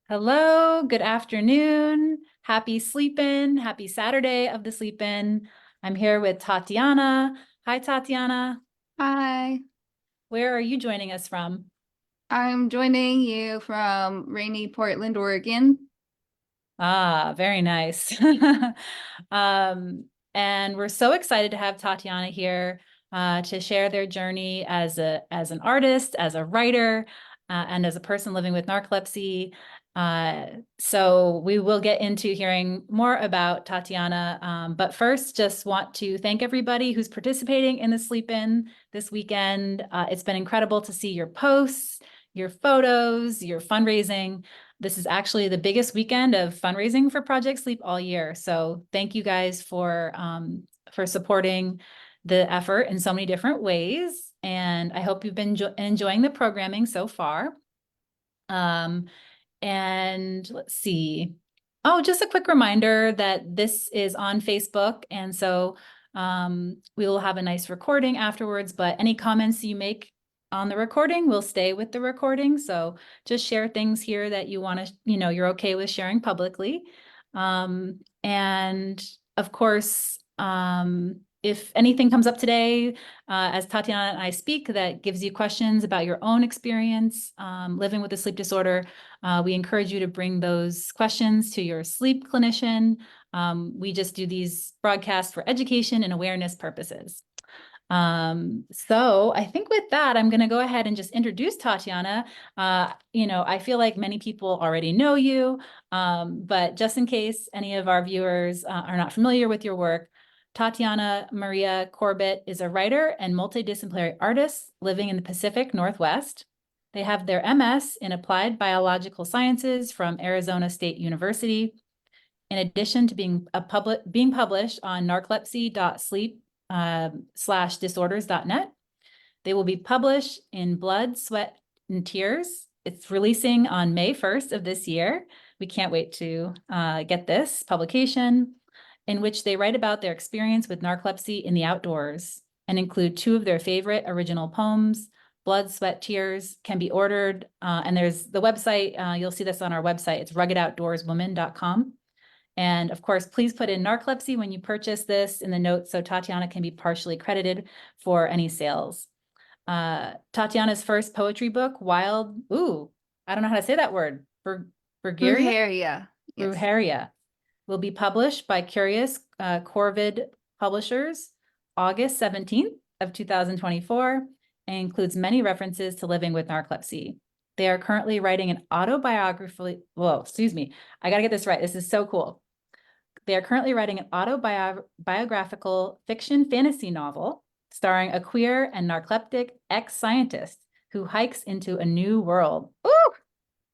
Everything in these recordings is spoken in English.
Hello, good afternoon. Happy sleep-in. Happy Saturday of the sleep-in. I'm here with Tatiana. Hi, Tatiana. Hi, Where are you joining us from? I'm joining you from rainy Portland, Oregon. Ah, very nice. Um, and we're so excited to have Tatiana here to share their journey as an artist, as a writer, and as a person living with narcolepsy. So we will get into hearing more about Tatiana. But first, just want to thank everybody who's participating in the sleep in this weekend. It's been incredible to see your posts, your photos, your fundraising. This is actually the biggest weekend of fundraising for Project Sleep all year. So thank you guys for supporting the effort in so many different ways. And I hope you've been enjoying the programming so far. Um, and let's see. Oh, just a quick reminder that this is on Facebook. And so we will have a nice recording afterwards, but any comments you make on the recording will stay with the recording. So just share things here that you want to, you're okay with sharing publicly. And of course, if anything comes up today, as Tatiana and I speak, that gives you questions about your own experience living with a sleep disorder, we encourage you to bring those questions to your sleep clinician. We just do these broadcasts for education and awareness purposes. So I think with that, I'm going to go ahead and just introduce Tatiana. I feel like many people already know you, but just in case any of our viewers are not familiar with your work, Tatiana Maria Corbitt is a writer and multidisciplinary artist living in the Pacific Northwest. They have their MS in Applied Biological Sciences from Arizona State University. In addition to being published on narcolepsy.sleep/disorders.net, they will be published in Blood, Sweat, and Tears. It's releasing on May 1st of this year. We can't wait to get this publication, in which they write about their experience with narcolepsy in the outdoors and include two of their favorite original poems. Blood, Sweat, Tears can be ordered. And there's the website. You'll see this on our website. It's ruggedoutdoorswoman.com. And of course, please put in narcolepsy when you purchase this in the notes so Tatiana can be partially credited for any sales. Tatiana's first poetry book, Wild, I don't know how to say that word, Bergeria, Bulgaria. Yes. Brujeria, will be published by Curious Corvid Publishers August 17th of 2024 and includes many references to living with narcolepsy. They are currently writing an autobiography. Whoa, excuse me. I got to get this right. This is so cool. They are currently writing an autobiographical fiction fantasy novel starring a queer and narcoleptic ex-scientist who hikes into a new world. Ooh,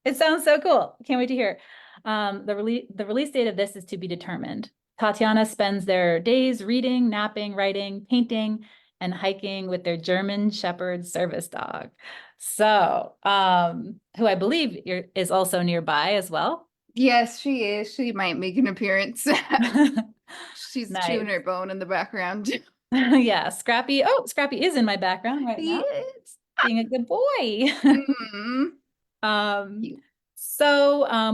it sounds so cool. Can't wait to hear. The release date of this is to be determined. Tatiana spends their days reading, napping, writing, painting, and hiking with their German Shepherd service dog. So, who I believe is also nearby as well. Yes, she is. She might make an appearance. She's chewing Nice. her bone in the background. Yeah, Scrappy. Oh, Scrappy is in my background right now, Yes. being a good boy. Mm. Um, Cute.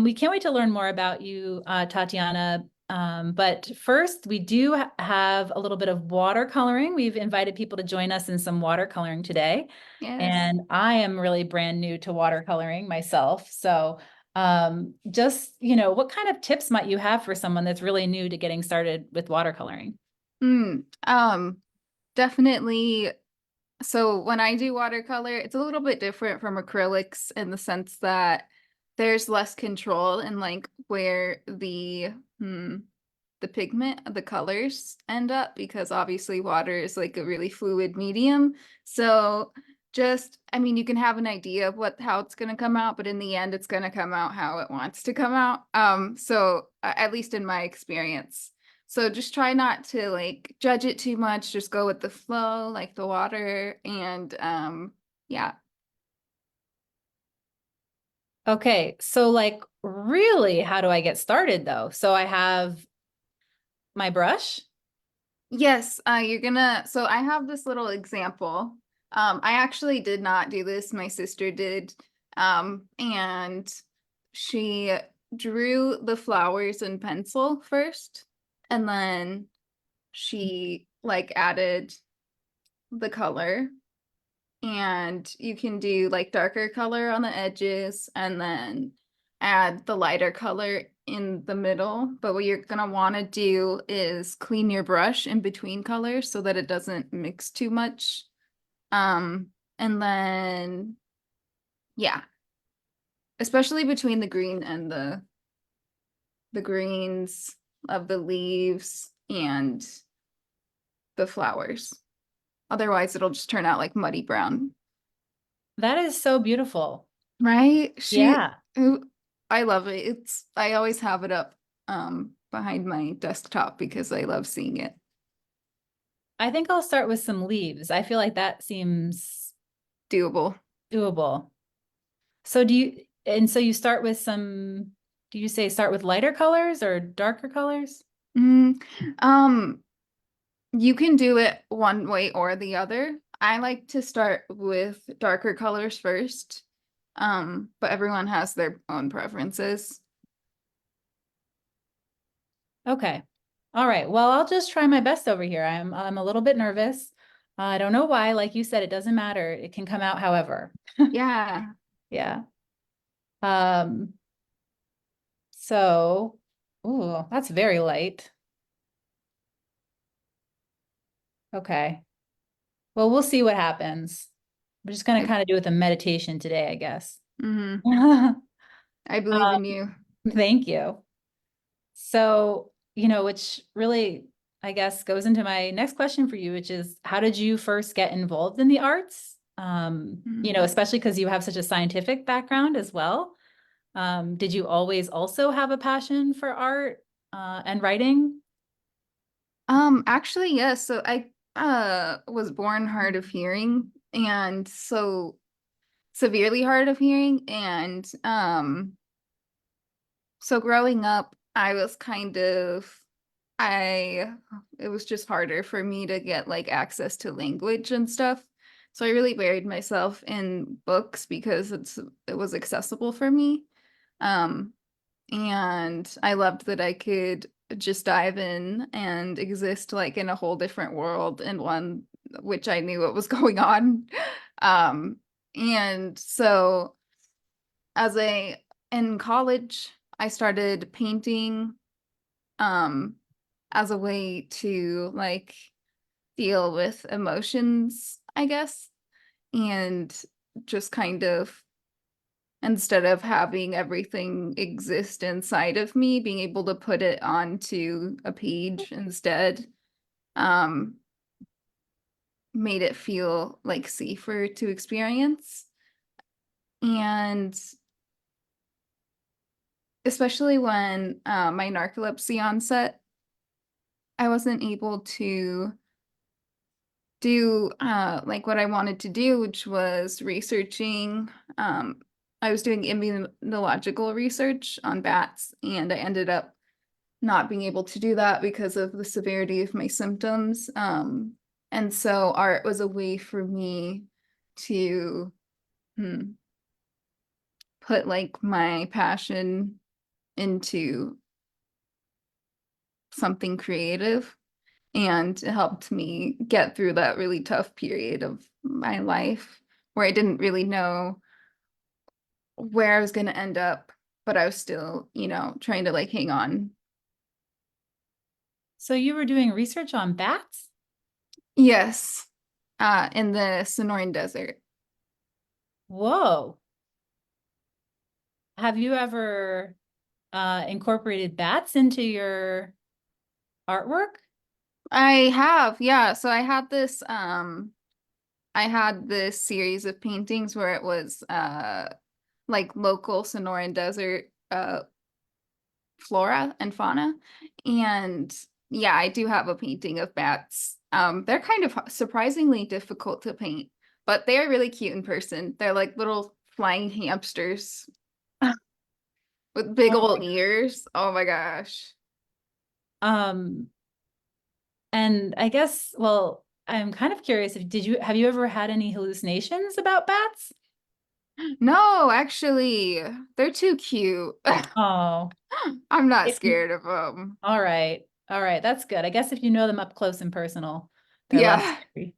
we can't wait to learn more about you, Tatiana. But first, we do have a little bit of watercoloring. We've invited people to join us in some watercoloring today. Yes. And I am really brand new to watercoloring myself. So just, what kind of tips might you have for someone that's really new to getting started with watercoloring? Mm. Definitely. So when I do watercolor, it's a little bit different from acrylics in the sense that there's less control in like where the pigment, the colors end up because obviously water is like a really fluid medium. So just, I mean, you can have an idea of how it's going to come out, but in the end, it's going to come out how it wants to come out. So at least in my experience. So just try not to like judge it too much. Just go with the flow, like the water, and yeah. Okay, so like really, how do I get started though? So I have my brush. Yes, you're gonna. So I have this little example. I actually did not do this. My sister did. And she drew the flowers in pencil first, and then she like added the color. And you can do like darker color on the edges and then add the lighter color in the middle. But what you're gonna want to do is clean your brush in between colors so that it doesn't mix too much. Um, and then yeah, especially between the green and the greens of the leaves and the flowers. Otherwise, it'll just turn out like muddy brown. That is so beautiful. Right? Yeah. I love it. I always have it up behind my desktop because I love seeing it. I think I'll start with some leaves. I feel like that seems Doable. doable. So so you start with some, do you say start with lighter colors or darker colors? Mm, um, you can do it one way or the other. I like to start with darker colors first. But everyone has their own preferences. Okay. All right. Well, I'll just try my best over here. I'm a little bit nervous. I don't know why. Like you said, it doesn't matter. It can come out however. Yeah. Yeah. Um, so, ooh, that's very light. Okay. Well, we'll see what happens. We're just gonna I, kind of do it with a meditation today, I guess. mhm. I believe Um, in you. thank you. So, which really, I guess, goes into my next question for you, which is how did you first get involved in the arts? Mhm. Especially because you have such a scientific background as well. Did you always also have a passion for art, and writing? Actually, yes. So I was born hard of hearing and so severely hard of hearing and so growing up I was kind of I it was just harder for me to get like access to language and stuff. So I really buried myself in books because it was accessible for me. Um and I loved that I could just dive in and exist like in a whole different world and one which I knew what was going on. Um, and so as a in college, I started painting um as a way to like deal with emotions, I guess, and just kind of instead of having everything exist inside of me, being able to put it onto a page instead, um, made it feel like safer to experience. And especially when my narcolepsy onset, I wasn't able to do like what I wanted to do, which was researching. I was doing immunological research on bats, and I ended up not being able to do that because of the severity of my symptoms. And so art was a way for me to hmm, put like my passion into something creative. And it helped me get through that really tough period of my life where I didn't really know where I was going to end up, but I was still, trying to like hang on. So you were doing research on bats? Yes, in the Sonoran Desert. Whoa. Have you ever incorporated bats into your artwork? I have, yeah. So I had this series of paintings where it was like local Sonoran Desert flora and fauna. And yeah, I do have a painting of bats. They're kind of surprisingly difficult to paint, but they are really cute in person. They're like little flying hamsters with big Oh old my- ears. Oh my gosh. Um, and I guess, well, I'm kind of curious if have you ever had any hallucinations about bats? No, actually, they're too cute. Oh, I'm not if you, scared of them. all right. All right. That's good. I guess if you know them up close and personal, they're less Yeah. scary.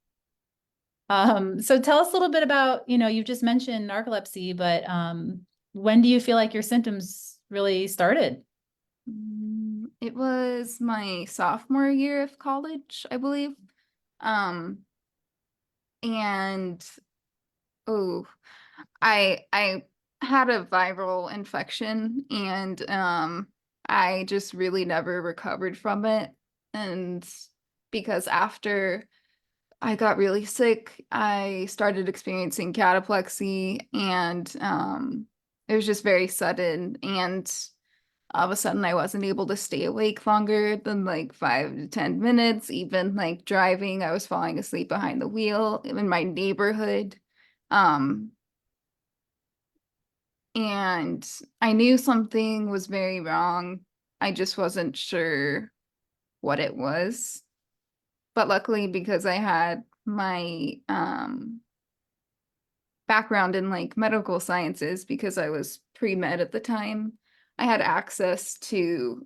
So tell us a little bit about, you've just mentioned narcolepsy, but when do you feel like your symptoms really started? It was my sophomore year of college, I believe. Um, and oh, I had a viral infection and I just really never recovered from it. And because after I got really sick, I started experiencing cataplexy and it was just very sudden and all of a sudden I wasn't able to stay awake longer than like 5 to 10 minutes. Even like driving, I was falling asleep behind the wheel in my neighborhood. Um, and I knew something was very wrong. I just wasn't sure what it was. But luckily, because I had my background in like medical sciences, because I was pre-med at the time, I had access to,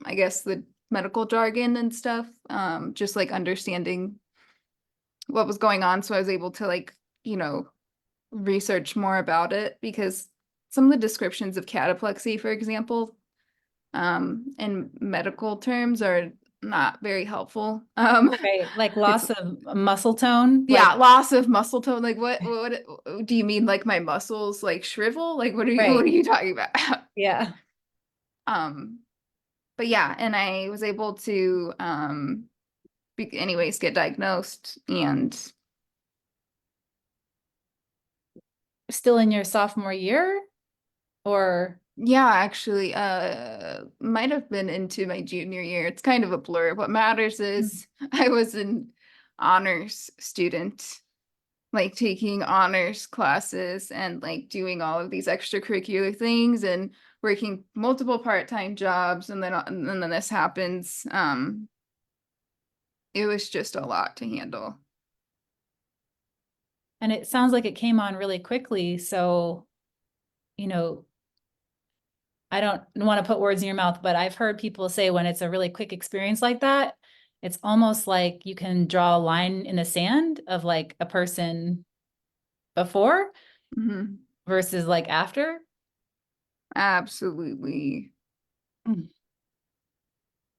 I guess, the medical jargon and stuff, just like understanding what was going on. So I was able to like, you know, research more about it because some of the descriptions of cataplexy, for example, in medical terms are not very helpful. Right. Like It's loss of muscle tone, yeah, like, loss of muscle tone. Like what do you mean like my muscles like shrivel? Like what are right. you talking about? Yeah. Um, but yeah, and I was able to anyways get diagnosed and Still in your sophomore year or yeah, actually, might have been into my junior year. It's kind of a blur. What matters is I was an honors student, like taking honors classes and like doing all of these extracurricular things and working multiple part-time jobs, and then this happens. It was just a lot to handle. and it sounds like it came on really quickly. So, you know, I don't want to put words in your mouth, but I've heard people say when it's a really quick experience like that, it's almost like you can draw a line in the sand of like a person before Mhm. versus like after. Absolutely. Mm.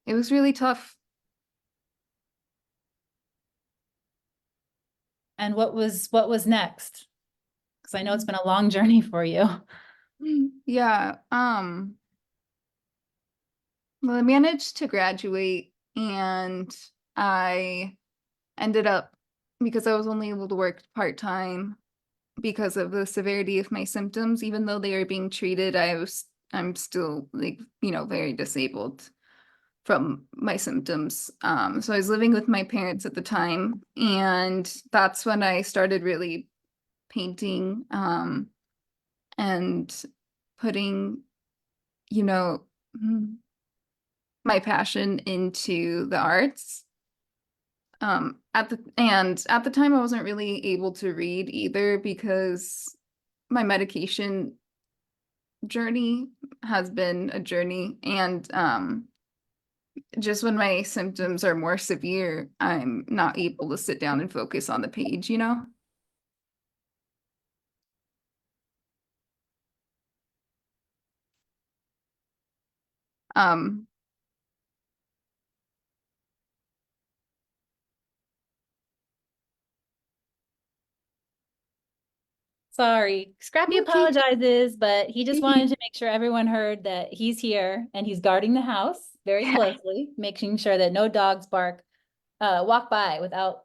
It was really tough. And what was next? Because I know it's been a long journey for you. Yeah. Well, I managed to graduate and I ended up, because I was only able to work part-time because of the severity of my symptoms, even though they are being treated, I'm still like, very disabled from my symptoms. So I was living with my parents at the time, and that's when I started really painting, and putting, you know, my passion into the arts. At the time I wasn't really able to read either because my medication journey has been a journey, and just when my symptoms are more severe, I'm not able to sit down and focus on the page. Um, Sorry. Scrappy okay. apologizes, but he just wanted to make sure everyone heard that he's here and he's guarding the house very Yeah. closely, making sure that no dogs walk by without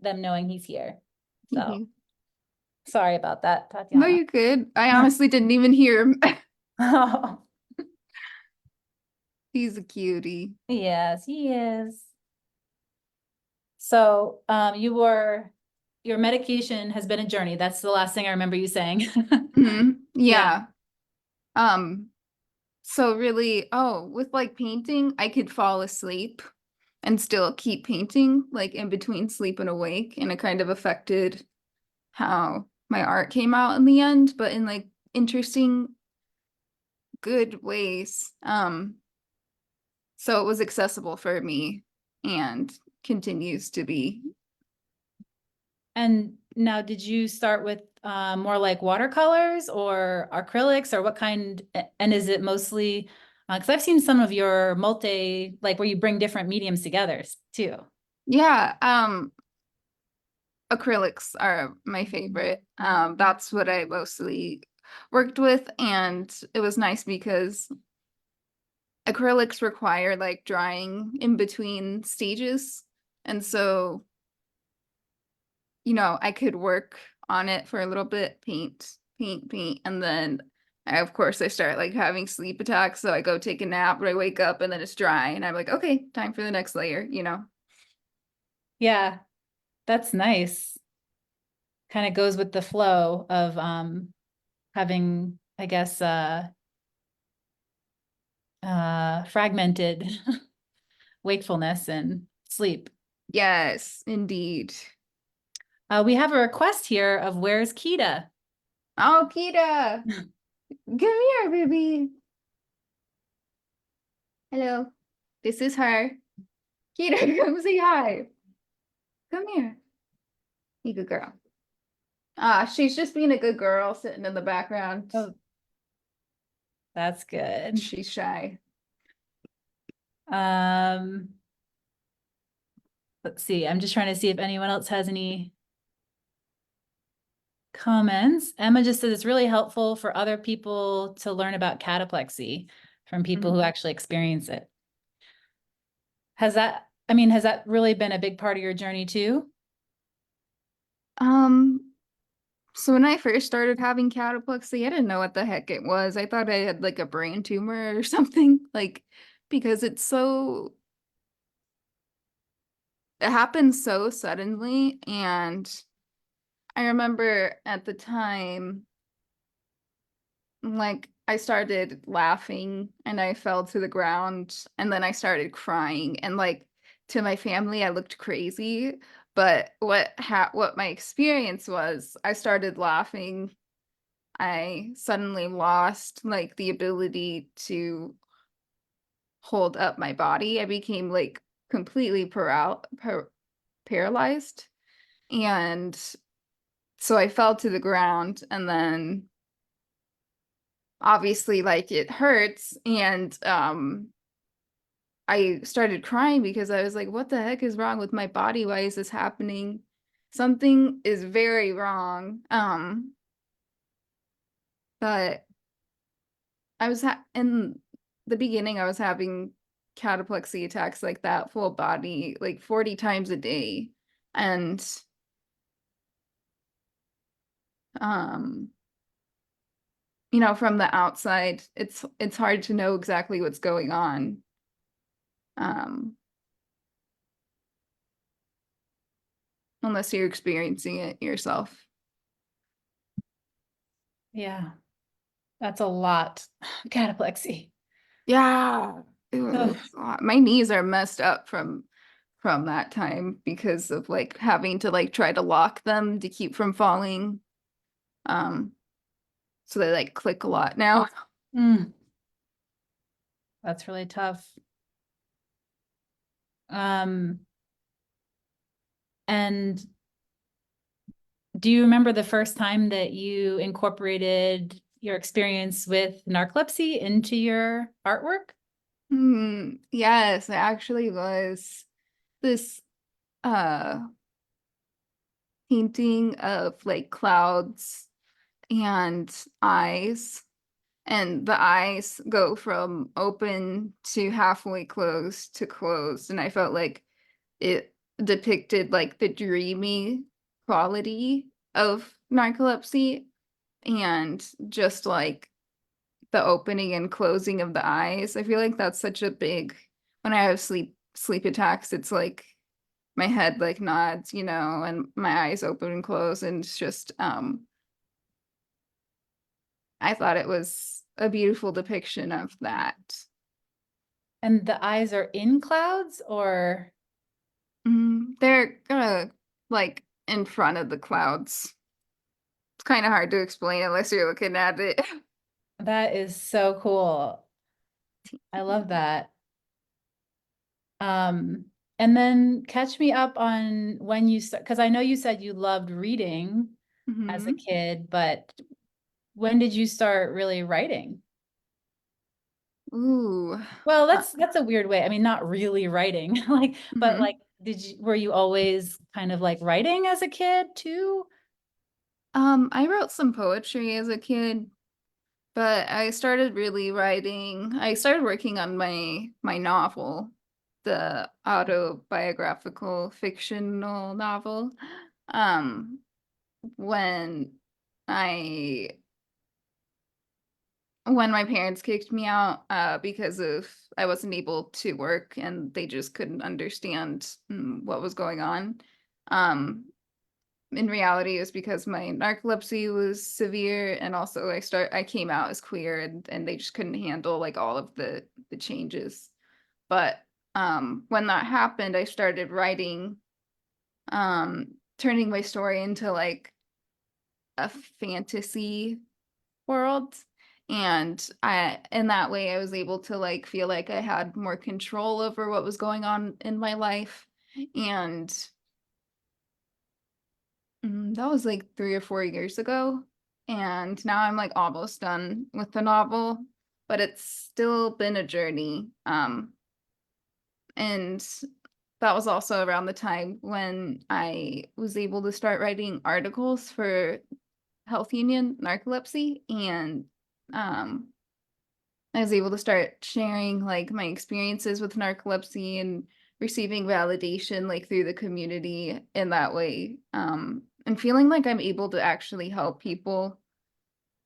them knowing he's here. So sorry about that, No, Tatiana. you're good. I honestly didn't even hear him. Oh, He's a cutie. yes, he is. So, your medication has been a journey. That's the last thing I remember you saying. Yeah. Yeah. Um, so really, oh, with like painting, I could fall asleep and still keep painting, like in between sleep and awake, and it kind of affected how my art came out in the end, but in like interesting, good ways. So it was accessible for me and continues to be. And now, did you start with more like watercolors or acrylics, or what kind? And is it mostly, because I've seen some of your multi, like where you bring different mediums together too. Yeah, acrylics are my favorite. That's what I mostly worked with, and it was nice because acrylics require like drying in between stages. And so, I could work on it for a little bit, paint, paint, paint, and then of course I start like having sleep attacks, so I go take a nap, but I wake up and then it's dry and I'm like, okay, time for the next layer. Yeah, that's nice. Kind of goes with the flow of having, I guess, fragmented wakefulness and sleep. Yes, indeed. We have a request here of where's Kita? Oh, Kita, come here, baby. Hello. This is her. Kita, come say hi. Come here. You good girl. She's just being a good girl sitting in the background. Oh, that's good. She's shy. Um, let's see. I'm just trying to see if anyone else has any comments. Emma just says it's really helpful for other people to learn about cataplexy from people who actually experience it. Has that really been a big part of your journey too? Um, so when I first started having cataplexy, I didn't know what the heck it was. I thought I had like a brain tumor or something, like because it happened so suddenly. And I remember at the time, like I started laughing and I fell to the ground and then I started crying and like to my family I looked crazy, but what my experience was, I started laughing. I suddenly lost like the ability to hold up my body. I became like completely paralyzed, and so I fell to the ground, and then obviously like it hurts, and I started crying because I was like, what the heck is wrong with my body? Why is this happening? Something is very wrong. But in the beginning I was having cataplexy attacks like that, full body, like 40 times a day. And um from the outside, it's hard to know exactly what's going on. Um Unless you're experiencing it yourself. Yeah, that's a lot. Cataplexy. Yeah. It Oh, was a lot. My knees are messed up from that time because of like having to like try to lock them to keep from falling. Um so they like click a lot now. mm, that's really tough. Um, and do you remember the first time that you incorporated your experience with narcolepsy into your artwork? Yes, it actually was this uh painting of like clouds and eyes, and the eyes go from open to halfway closed to closed, and I felt like it depicted like the dreamy quality of narcolepsy, and just like the opening and closing of the eyes. I feel like that's such a big, when I have sleep attacks, it's like my head like nods, and my eyes open and close, and it's just I thought it was a beautiful depiction of that. And the eyes are in clouds or? They're like in front of the clouds. It's kind of hard to explain unless you're looking at it. That is so cool. I love that. Um, and then catch me up on when you start, because I know you said you loved reading as a Hmm. kid, but when did you start really writing? Ooh. Well, that's a weird way. I mean, not really writing, like, but like, Mhm. were you always kind of like writing as a kid too? I wrote some poetry as a kid, but I started really writing. I started working on my novel, the autobiographical fictional novel, um, when I when my parents kicked me out because of I wasn't able to work and they just couldn't understand what was going on. Um, in reality, it was because my narcolepsy was severe, and also I came out as queer, and they just couldn't handle like all of the changes. But when that happened, I started writing, turning my story into like a fantasy world. And I in that way I was able to like feel like I had more control over what was going on in my life. And that was like 3 or 4 years ago. And now I'm like almost done with the novel, but it's still been a journey. And that was also around the time when I was able to start writing articles for Health Union Narcolepsy. And um, I was able to start sharing like my experiences with narcolepsy and receiving validation like through the community in that way. And feeling like I'm able to actually help people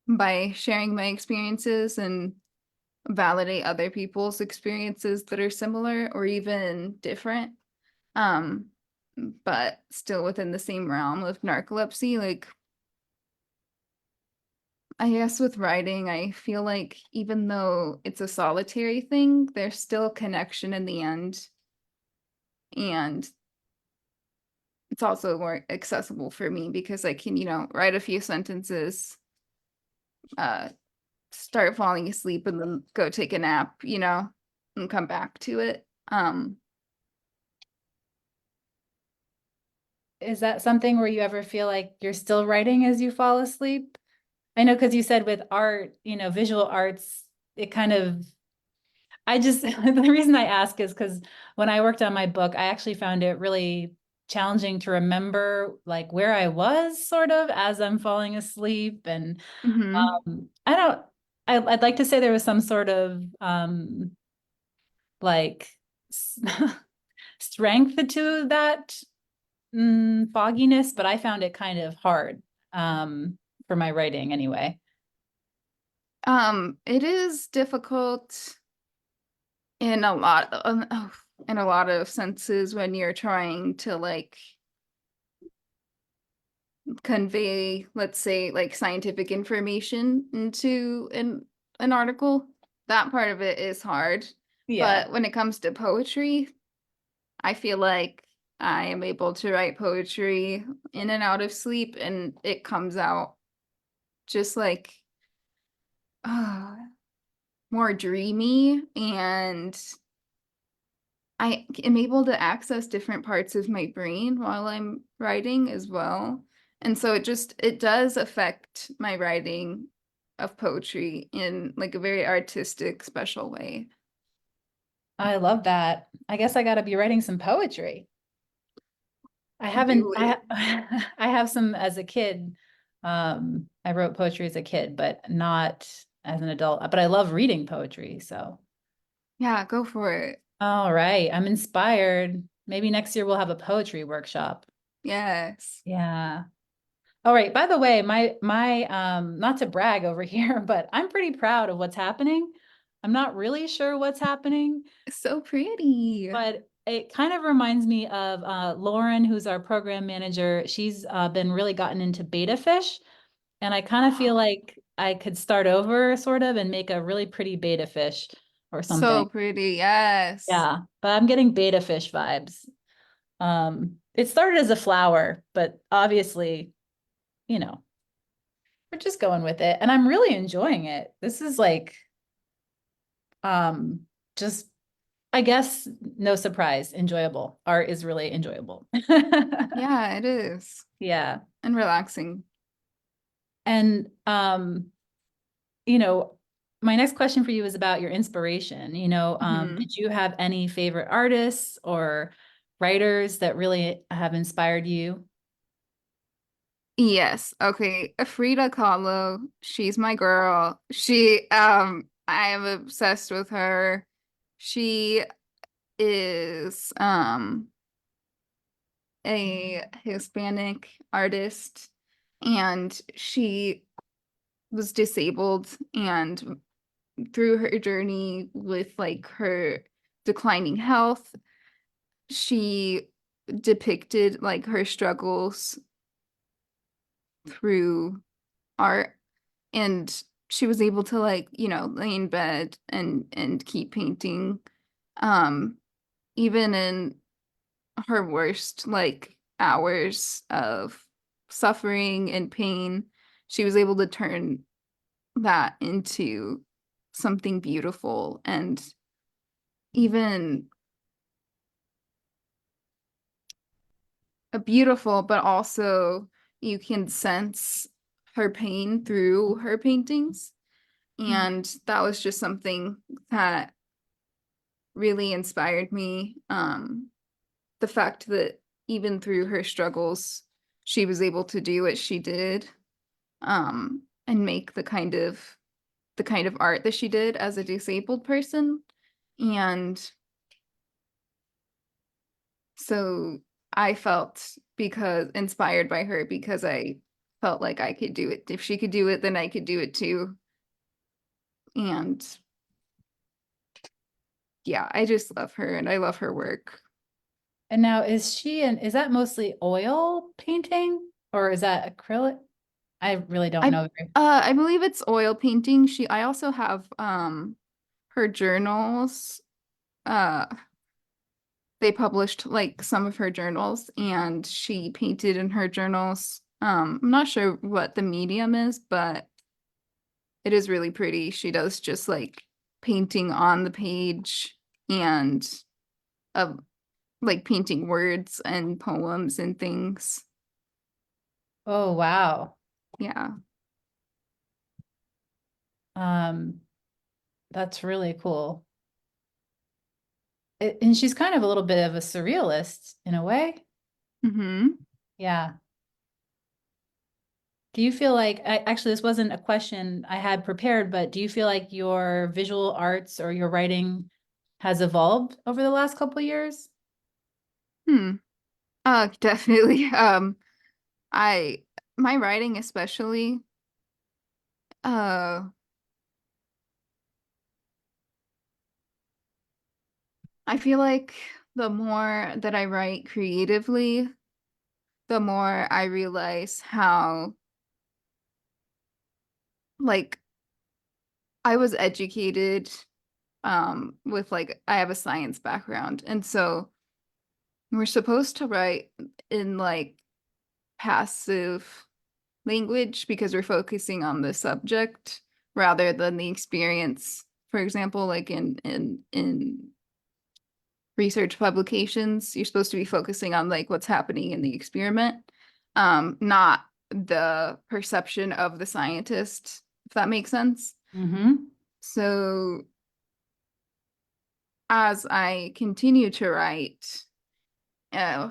by sharing my experiences and validate other people's experiences that are similar or even different. Um, but still within the same realm of narcolepsy. Like, I guess with writing, I feel like even though it's a solitary thing, there's still connection in the end. And it's also more accessible for me because I can, write a few sentences, uh, start falling asleep and then go take a nap, and come back to it. Is that something where you ever feel like you're still writing as you fall asleep? I know because you said with art, visual arts, it kind of, I just, the reason I ask is because when I worked on my book, I actually found it really challenging to remember like where I was sort of as I'm falling asleep. And Hmm. I don't, I'd like to say there was some sort of like strength to that fogginess, but I found it kind of hard for my writing anyway. It is difficult in a lot in a lot of senses when you're trying to like convey, let's say, like scientific information into an article. That part of it is hard. Yeah, But when it comes to poetry, I feel like I am able to write poetry in and out of sleep, and it comes out just like uh, more dreamy, and I am able to access different parts of my brain while I'm writing as well. And so it does affect my writing of poetry in like a very artistic, special way. I love that. I guess I got to be writing some poetry. I haven't, Do it. I have some as a kid. I wrote poetry as a kid, but not as an adult. But I love reading poetry. So, Yeah, go for it. all right, I'm inspired. Maybe next year we'll have a poetry workshop. Yes. Yeah. All right. By the way, my not to brag over here, but I'm pretty proud of what's happening. I'm not really sure what's happening, So pretty. but it kind of reminds me of Lauren, who's our program manager. She's been really gotten into beta fish, and I kind of feel like I could start over sort of and make a really pretty beta fish or So something. pretty. Yes. Yeah, but I'm getting beta fish vibes. It started as a flower, but obviously, you know, we're just going with it. And I'm really enjoying it. This is like, um, just, I guess, no surprise, enjoyable. Art is really enjoyable. Yeah, it is. Yeah. And relaxing. And, you know, my next question for you is about your inspiration. Mhm. Did you have any favorite artists or writers that really have inspired you? Yes. Okay. Frida Kahlo, she's my girl. I am obsessed with her. She is a Hispanic artist and she was disabled, and through her journey with like her declining health, she depicted like her struggles through art, and she was able to like, lay in bed and keep painting, um even in her worst like hours of suffering and pain. She was able to turn that into something beautiful and even a beautiful, but also you can sense her pain through her paintings. Mhm. And that was just something that really inspired me. The fact that even through her struggles, she was able to do what she did, and make the kind of art that she did as a disabled person. And so I felt because inspired by her because I felt like I could do it. If she could do it, then I could do it too. And yeah, I just love her and I love her work. And now is that mostly oil painting or is that acrylic? I really don't I know. I believe it's oil painting. I also have her journals. Uh they published like some of her journals and she painted in her journals. I'm not sure what the medium is, but it is really pretty. She does just like painting on the page and of like painting words and poems and things. Oh, wow. Yeah. Um, that's really cool. And she's kind of a little bit of a surrealist in a way. Mm-hmm. Yeah. Do you feel like, actually, this wasn't a question I had prepared, but do you feel like your visual arts or your writing has evolved over the last couple of years? Hmm. Definitely. I my writing especially, uh, I feel like the more that I write creatively, the more I realize how like I was educated with like I have a science background, and so we're supposed to write in like passive language because we're focusing on the subject rather than the experience. For example, like in research publications, you're supposed to be focusing on like what's happening in the experiment, not the perception of the scientist, if that makes sense. Mm-hmm. So as I continue to write, uh,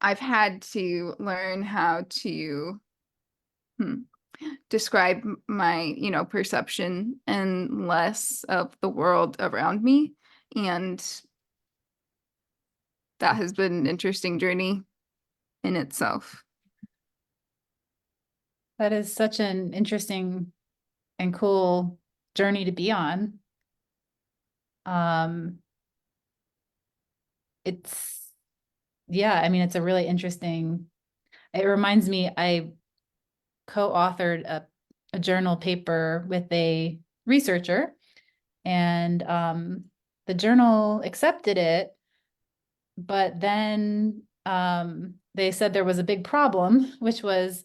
I've had to learn how to hmm, describe my, perception and less of the world around me. And that has been an interesting journey in itself. That is such an interesting and cool journey to be on. Um, it's, yeah, I mean, it's a really interesting, it reminds me, I co-authored a journal paper with a researcher, and the journal accepted it, but then they said there was a big problem, which was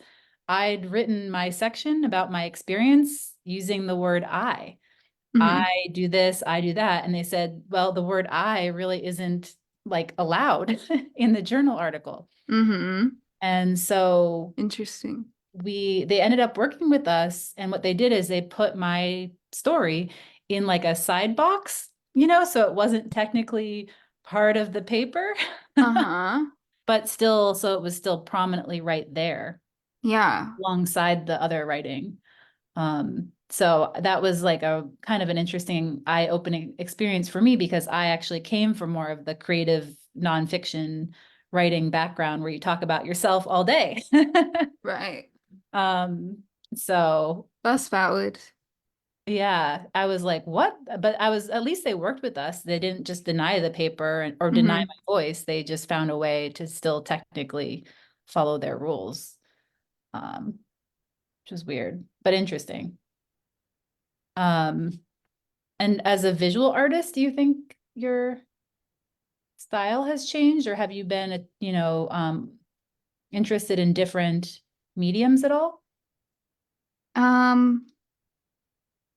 I'd written my section about my experience using the word I. Mm-hmm. I do this, I do that. And they said, well, the word I really isn't like allowed in the journal article. Mm-hmm. And so Interesting. they ended up working with us, and what they did is they put my story in like a side box, so it wasn't technically part of the paper, Uh-huh. but still, so it was still prominently right there Yeah. alongside the other writing. So that was like a kind of an interesting eye-opening experience for me, because I actually came from more of the creative nonfiction writing background where you talk about yourself all day. Right. Um, so That's valid. yeah, I was like, what? But at least they worked with us. They didn't just deny the paper or deny Mm-hmm. my voice. They just found a way to still technically follow their rules. Which was weird, but interesting. Um, and as a visual artist, do you think your style has changed, or have you been, interested in different mediums at all? Um,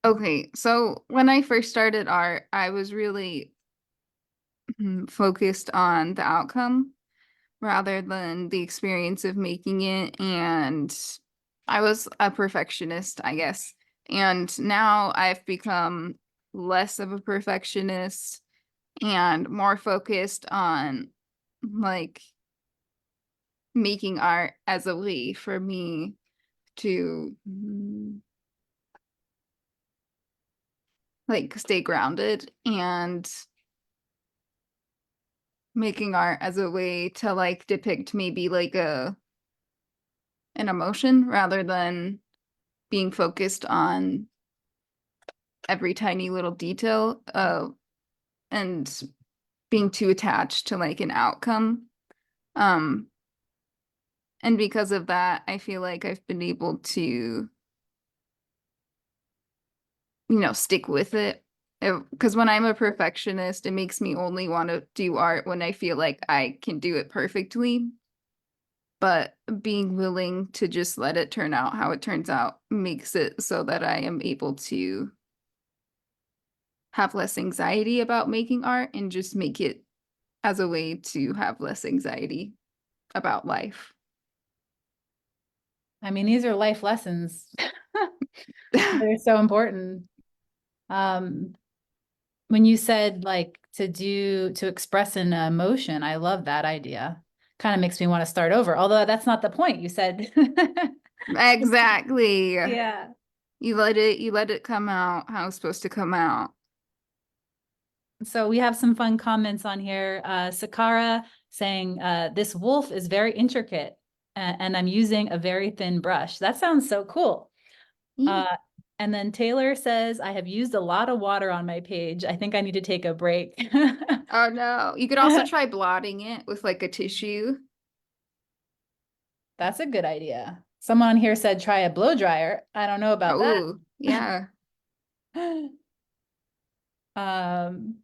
okay, so when I first started art, I was really focused on the outcome rather than the experience of making it. And I was a perfectionist, I guess. And now I've become less of a perfectionist and more focused on like making art as a way for me to like stay grounded and making art as a way to like depict maybe like an emotion rather than being focused on every tiny little detail and being too attached to like an outcome. Um, and because of that, I feel like I've been able to, stick with it. Because when I'm a perfectionist, it makes me only want to do art when I feel like I can do it perfectly. But being willing to just let it turn out how it turns out makes it so that I am able to have less anxiety about making art and just make it as a way to have less anxiety about life. I mean, these are life lessons. They're so important. Um, when you said like to express an emotion, I love that idea. Kind of makes me want to start over, although that's not the point. You said, Exactly. yeah. You let it come out how it's supposed to come out. So we have some fun comments on here. Sakara saying, this wolf is very intricate, and I'm using a very thin brush. That sounds so cool. Yeah. Uh, and then Taylor says, I have used a lot of water on my page. I think I need to take a break. Oh no. You could also try blotting it with like a tissue. That's a good idea. Someone on here said try a blow dryer. I don't know about that. Oh, yeah. Um,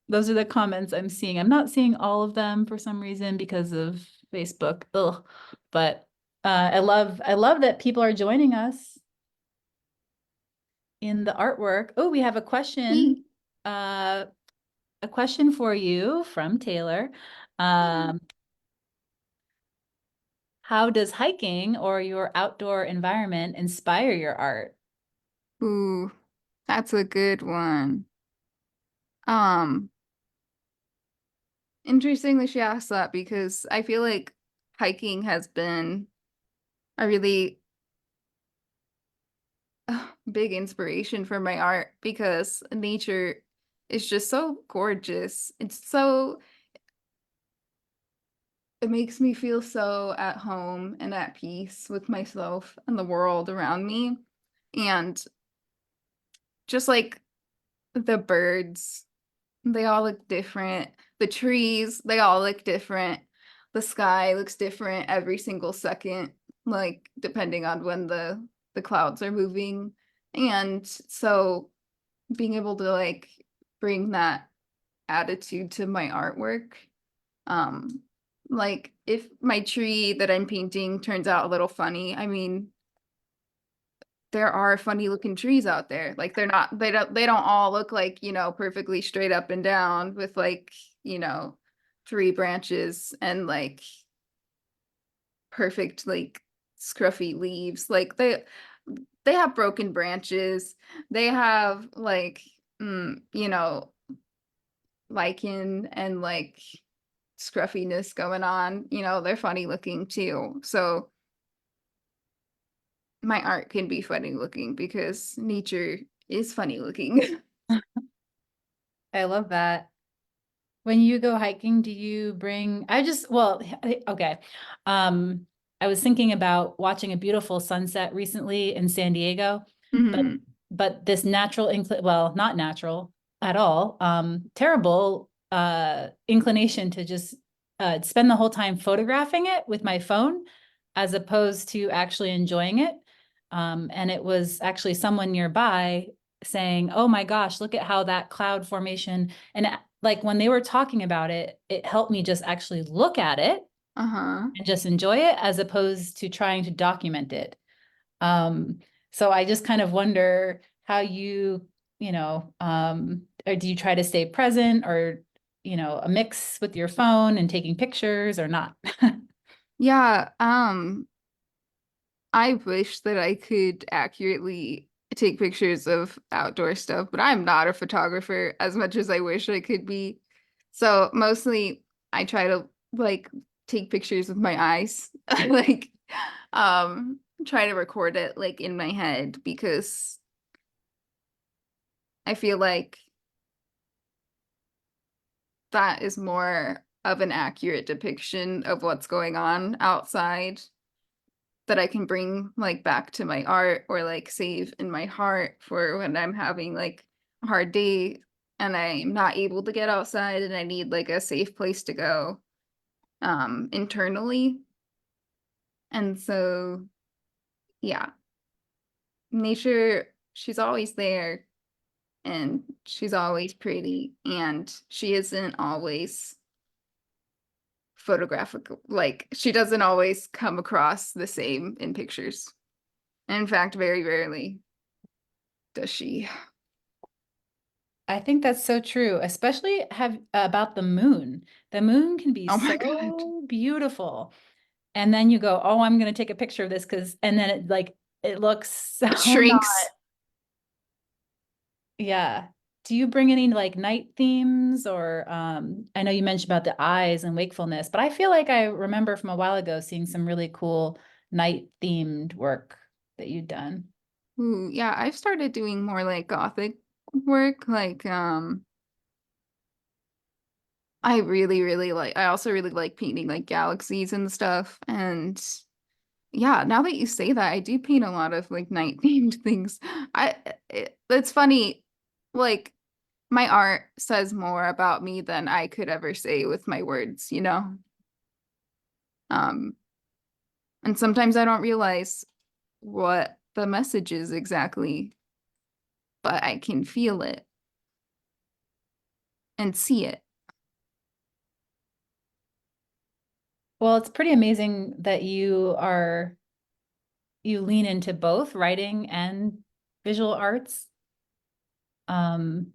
those are the comments I'm seeing. I'm not seeing all of them for some reason because of Facebook. Ugh. But I love that people are joining us in the artwork. Oh, we have a question. Yee. Uh, a question for you from Taylor. Um, how does hiking or your outdoor environment inspire your art? Ooh, that's a good one. Um, Interesting that she asked that because I feel like hiking has been a really big inspiration for my art because nature is just so gorgeous. It makes me feel so at home and at peace with myself and the world around me. And just like the birds, they all look different. The trees, they all look different. The sky looks different every single second, like depending on when the clouds are moving. And so being able to like bring that attitude to my artwork um Like if my tree that I'm painting turns out a little funny, I mean, there are funny looking trees out there. Like they don't all look like, perfectly straight up and down with like, you know, three branches and like perfect like scruffy leaves. Like they have broken branches. They have like lichen and like scruffiness going on. They're funny looking too. So my art can be funny looking because nature is funny looking. I love that. When you go hiking, do you bring, well, okay. Um, I was thinking about watching a beautiful sunset recently in San Diego, but Hmm. this well, not natural at all, terrible inclination to just spend the whole time photographing it with my phone as opposed to actually enjoying it. And it was actually someone nearby saying, "Oh my gosh, look at how that cloud formation," and like when they were talking about it, it helped me just actually look at it Uh-huh. and just enjoy it as opposed to trying to document it. Um, so I just kind of wonder how or do you try to stay present or, a mix with your phone and taking pictures or not? Yeah, I wish that I could accurately take pictures of outdoor stuff, but I'm not a photographer as much as I wish I could be. So mostly I try to like take pictures with my eyes. Like try to record it like in my head because I feel like that is more of an accurate depiction of what's going on outside that I can bring like back to my art or like save in my heart for when I'm having like a hard day and I'm not able to get outside and I need like a safe place to go internally. And so yeah, nature, she's always there and she's always pretty and she isn't always photographic, like she doesn't always come across the same in pictures. In fact, very rarely does she. I think that's so true, especially have about the moon. The moon can be Oh my God. so beautiful. And then you go, "Oh, I'm going to take a picture of this," and then it looks so It not. shrinks. Yeah. Do you bring any like night themes or I know you mentioned about the eyes and wakefulness, but I feel like I remember from a while ago seeing some really cool night themed work that you'd done. Ooh, yeah, I've started doing more like gothic work. Like, I also really like painting like galaxies and stuff. And yeah, now that you say that, I do paint a lot of like night themed things. It's funny, like my art says more about me than I could ever say with my words, you know? Um, and sometimes I don't realize what the message is exactly, but I can feel it and see it. Well, it's pretty amazing that you lean into both writing and visual arts. Um,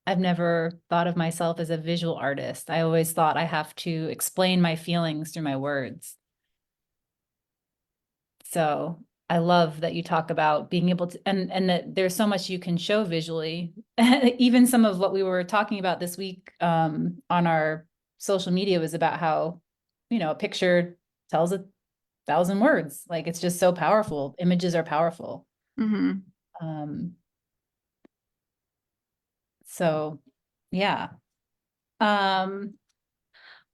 I've never thought of myself as a visual artist. I always thought I have to explain my feelings through my words. So I love that you talk about being able to, and that there's so much you can show visually. Even some of what we were talking about this week on our social media was about how, a picture tells 1,000 words. Like it's just so powerful. Images are powerful. Hmm. Um, so yeah. Um,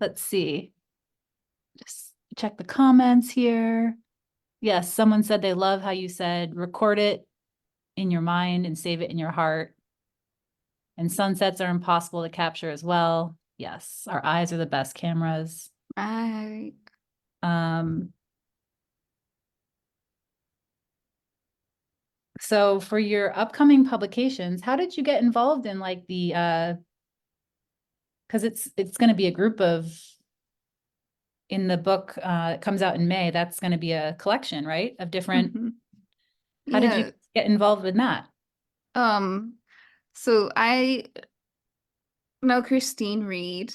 let's see. Just check the comments here. Yes, someone said they love how you said record it in your mind and save it in your heart. And sunsets are impossible to capture as well. Yes, our eyes are the best cameras. Right. Um, so for your upcoming publications, how did you get involved in like the because it's going to be a group of, in the book, it comes out in May, that's going to be a collection, right? Of different, Mhm. how did you Yeah. get involved with that? Um, so I know Christine Reed.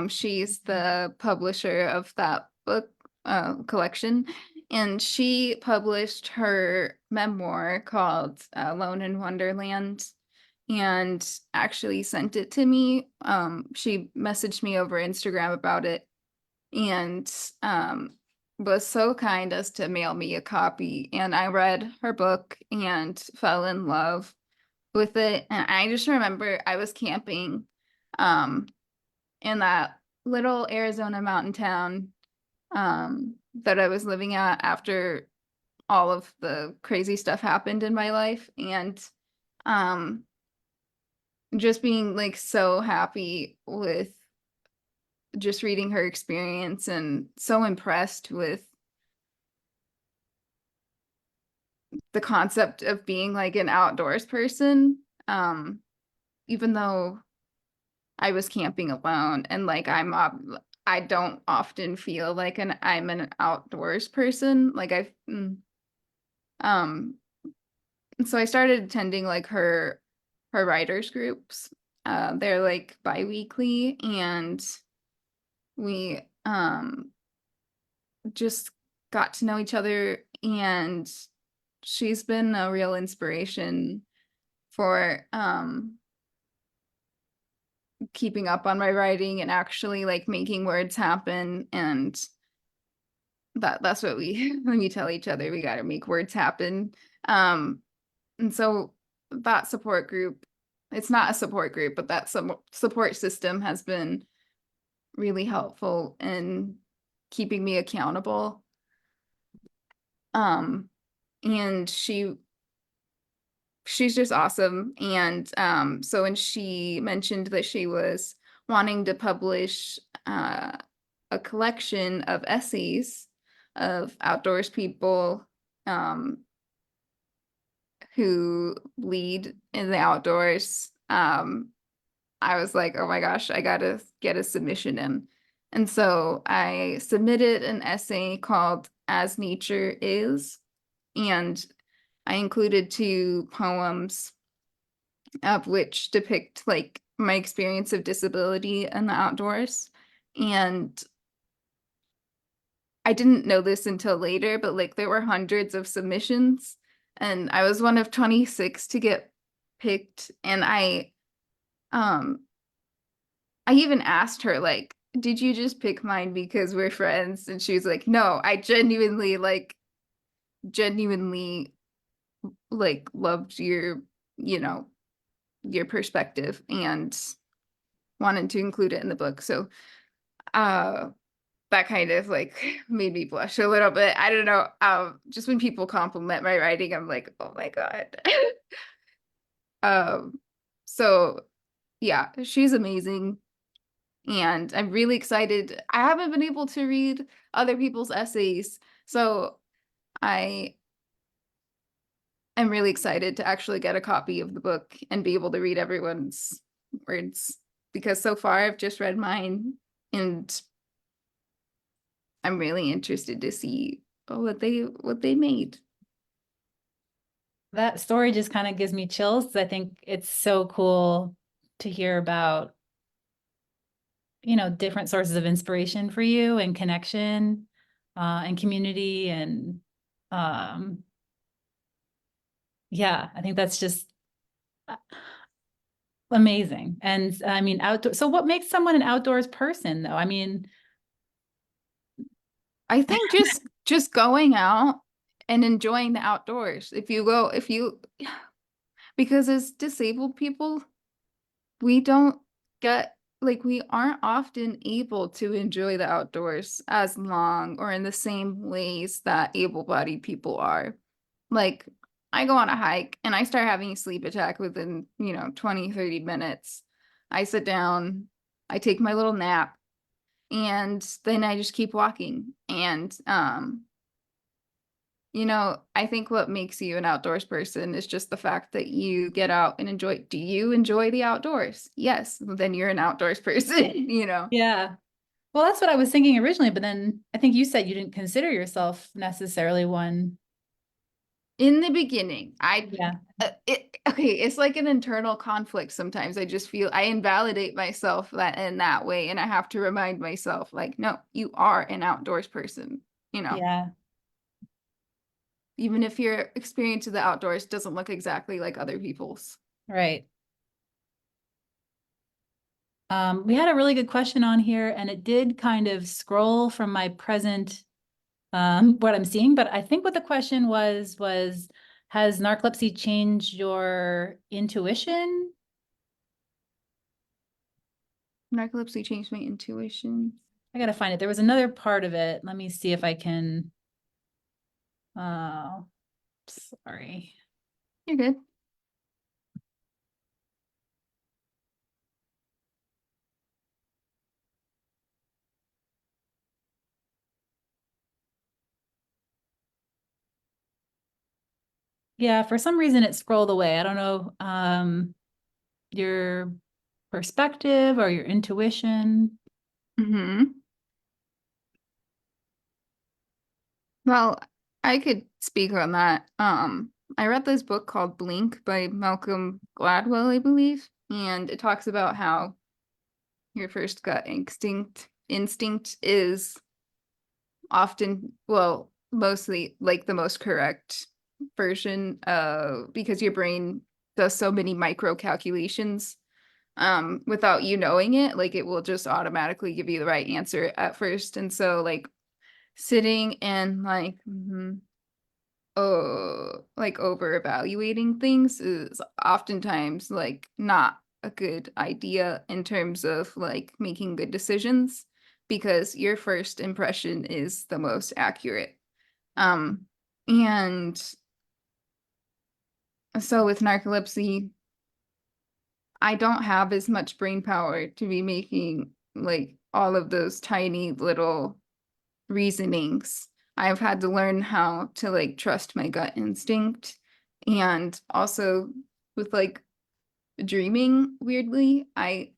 She's the publisher of that book collection, and she published her memoir called Alone in Wonderland and actually sent it to me. She messaged me over Instagram about it and was so kind as to mail me a copy. And I read her book and fell in love with it. And I just remember I was camping um, in that little Arizona mountain town that I was living at after all of the crazy stuff happened in my life. And um, just being like so happy with just reading her experience and so impressed with the concept of being like an outdoors person. Even though I was camping alone and like I don't often feel like I'm an outdoors person. Like um so I started attending like her writers groups. They're like bi-weekly and we just got to know each other and she's been a real inspiration for keeping up on my writing and actually like making words happen and that's what we when we tell each other we got to make words happen. um and so that support group, it's not a support group but that some support system has been really helpful in keeping me accountable. um and she's just awesome. And so when she mentioned that she was wanting to publish a collection of essays of outdoors people um, who lead in the outdoors, I was like, oh my gosh, I gotta get a submission in. And so I submitted an essay called As Nature Is, and I included two poems of which depict like my experience of disability in the outdoors. And I didn't know this until later, but like there were hundreds of submissions and I was one of 26 to get picked. And um I even asked her like, did you just pick mine because we're friends? And she was like, no, I genuinely like loved you know, your perspective and wanted to include it in the book. So uh that kind of like made me blush a little bit. I don't know. Just when people compliment my writing, I'm like, oh my God. um, so yeah, she's amazing. And I'm really excited. I haven't been able to read other people's essays, so I am really excited to actually get a copy of the book and be able to read everyone's words because so far I've just read mine and I'm really interested to see what they made. That story just kind of gives me chills. I think it's so cool to hear about, different sources of inspiration for you and connection, and community. And um, yeah, I think that's just amazing. And I mean, outdoor. So what makes someone an outdoors person though? I mean, I think just going out and enjoying the outdoors. If you because as disabled people, we don't get like we aren't often able to enjoy the outdoors as long or in the same ways that able-bodied people are. Like I go on a hike and I start having a sleep attack within, 20, 30 minutes. I sit down, I take my little nap, and then I just keep walking. And You know, I think what makes you an outdoors person is just the fact that you get out and enjoy. Do you enjoy the outdoors? Yes, then you're an outdoors person, you know. Yeah. Well, that's what I was thinking originally, but then I think you said you didn't consider yourself necessarily one. In the beginning, I Yeah. okay, it's like an internal conflict sometimes. I just feel I invalidate myself that in that way, and I have to remind myself, like, no, you are an outdoors person, you know. Yeah. Even if your experience of the outdoors doesn't look exactly like other people's. Right. We had a really good question on here, and it did kind of scroll from my present, what I'm seeing, but I think what the question was, has narcolepsy changed your intuition? Narcolepsy changed my intuition. I gotta find it. There was another part of it. Let me see if I can, oh, sorry. You're good. Yeah, for some reason it scrolled away. I don't know, your perspective or your intuition. Hmm. Well, I could speak on that. I read this book called Blink by Malcolm Gladwell, I believe, and it talks about how your first gut instinct is often, well, mostly like the most correct version, because your brain does so many micro calculations without you knowing it, like it will just automatically give you the right answer at first. And so like sitting and like over evaluating things is oftentimes like not a good idea in terms of like making good decisions, because your first impression is the most accurate. um and so with narcolepsy, I don't have as much brain power to be making like all of those tiny little reasonings. I've had to learn how to like trust my gut instinct. And also with like dreaming, weirdly, I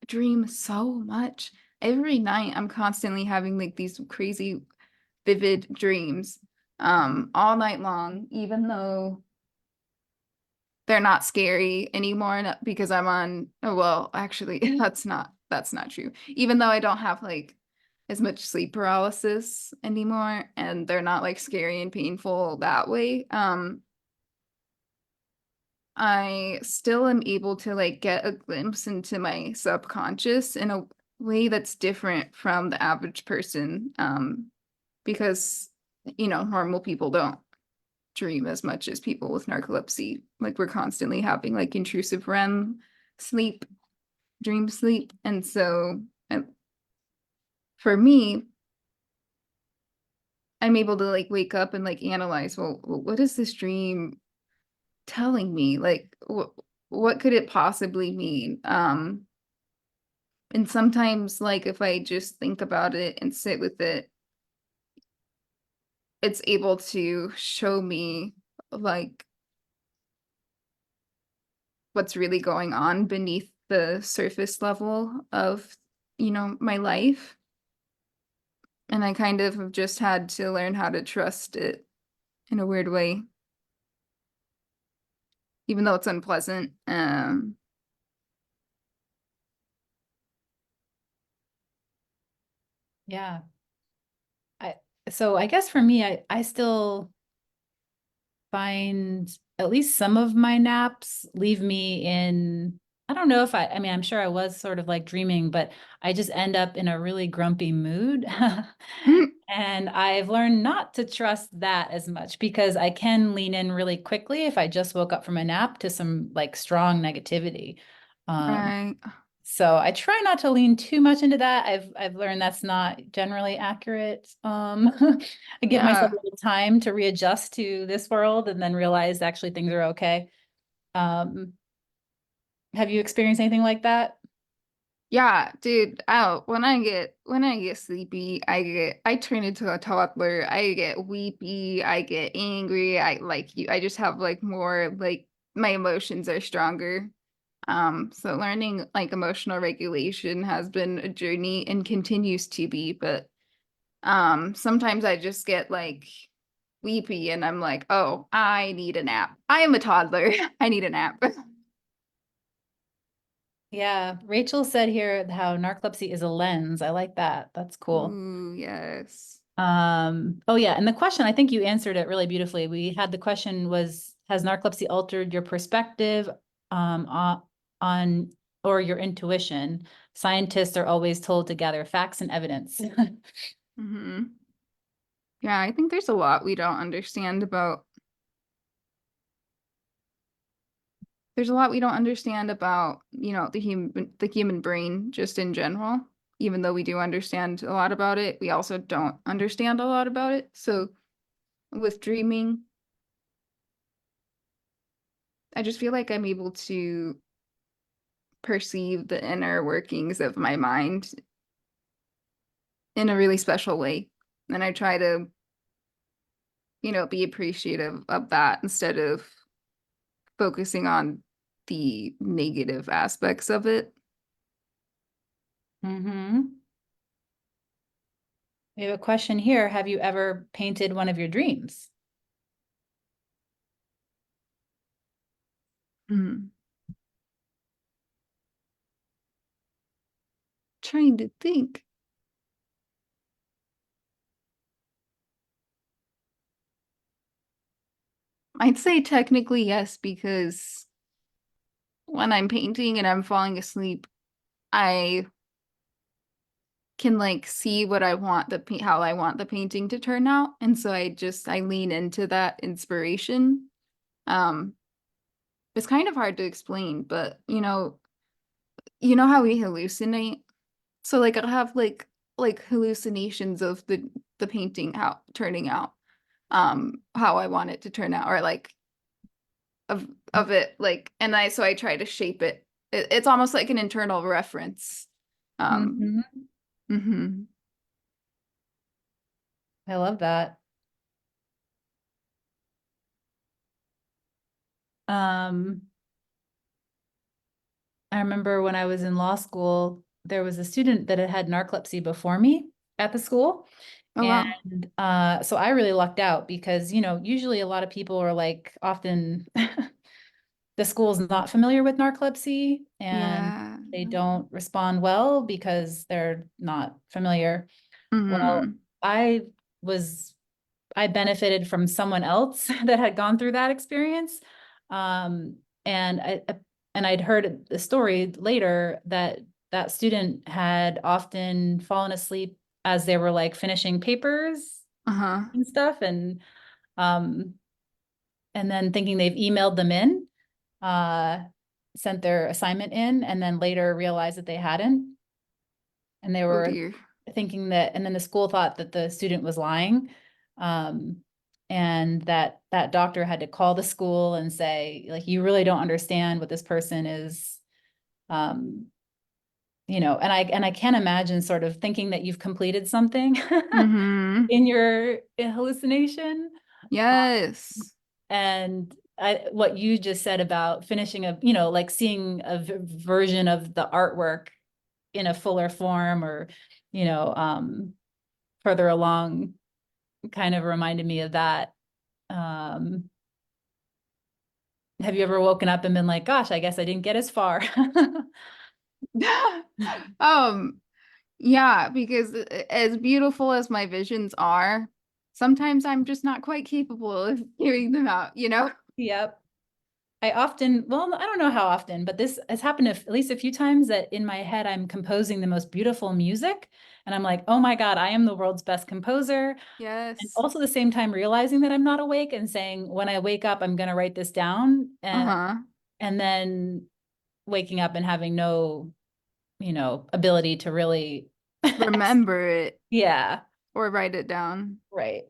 dream so much. Every night I'm constantly having like these crazy vivid dreams all night long, even though they're not scary anymore because I'm on, oh, well, actually that's not true. Even though I don't have like as much sleep paralysis anymore and they're not like scary and painful that way, I still am able to like get a glimpse into my subconscious in a way that's different from the average person, because normal people don't dream as much as people with narcolepsy. Like we're constantly having like intrusive REM sleep, dream sleep. And so for me, I'm able to like wake up and like analyze, well, what is this dream telling me? Like, what could it possibly mean? And sometimes, like, if I just think about it and sit with it, it's able to show me like what's really going on beneath the surface level of, my life. And I kind of have just had to learn how to trust it in a weird way, even though it's unpleasant. Yeah. I so I guess for me, I still find at least some of my naps leave me in, I don't know if I mean, I'm sure I was sort of like dreaming, but I just end up in a really grumpy mood. And I've learned not to trust that as much because I can lean in really quickly if I just woke up from a nap to some like strong negativity. Um, Right. so I try not to lean too much into that. I've learned that's not generally accurate. I give myself a Yeah. little time to readjust to this world and then realize actually things are okay. Um, have you experienced anything like that? Yeah, dude. Oh, when I get sleepy, I turn into a toddler. I get weepy, I get angry. I like you. I just have like more like my emotions are stronger. So learning like emotional regulation has been a journey and continues to be, but sometimes I just get like weepy and I'm like, "Oh, I need a nap. I am a toddler. I need a nap." Yeah, Rachel said here how narcolepsy is a lens. I like that. That's cool. Ooh, yes. Oh yeah, and the question, I think you answered it really beautifully. We had the question was, has narcolepsy altered your perspective on or your intuition? Scientists are always told to gather facts and evidence. Hmm. Yeah, I think there's a lot we don't understand about there's a lot we don't understand about, the human brain just in general. Even though we do understand a lot about it, we also don't understand a lot about it. So with dreaming, I just feel like I'm able to perceive the inner workings of my mind in a really special way. And I try to, be appreciative of that instead of focusing on the negative aspects of it. Hmm. We have a question here. Have you ever painted one of your dreams? Hmm. Trying to think. I'd say technically yes, because when I'm painting and I'm falling asleep, I can like see what I want how I want the painting to turn out. And so I lean into that inspiration. Um, it's kind of hard to explain, but you know how we hallucinate? So like I'll have like hallucinations of the painting how turning out, how I want it to turn out, or like of it like and I try to shape it. It's almost like an internal reference. Um, Hmm. mhm. I love that. Um, I remember when I was in law school, there was a student that had had narcolepsy before me at the school. Oh wow. And so I really lucked out because, usually a lot of people are like often the school's not familiar with narcolepsy and Yeah. they don't respond well because they're not familiar. Well, Hmm. I was I benefited from someone else that had gone through that experience. Um, and I'd heard the story later that that student had often fallen asleep as they were like finishing papers Uh-huh. and stuff, um, and then thinking they've emailed them in, uh, sent their assignment in, and then later realized that they hadn't, and they Oh were dear. thinking that, and then the school thought that the student was lying. Um, and that doctor had to call the school and say, like, you really don't understand what this person is, um, and I can't imagine sort of thinking that you've completed something Hmm. in your hallucination. Yes. And what you just said about finishing like seeing a version of the artwork in a fuller form or, you know, um, further along kind of reminded me of that. Um, have you ever woken up and been like, gosh, I guess I didn't get as far? Um, yeah, because as beautiful as my visions are, sometimes I'm just not quite capable of hearing them out, you know? Yep. I often, well, I don't know how often, but this has happened at least a few times that in my head I'm composing the most beautiful music. And I'm like, oh my God, I am the world's best composer. And Yes. also at the same time realizing that I'm not awake and saying, when I wake up, I'm gonna write this down. Uh-huh. And then waking up and having no, ability to really Remember it yeah, or write it down. right.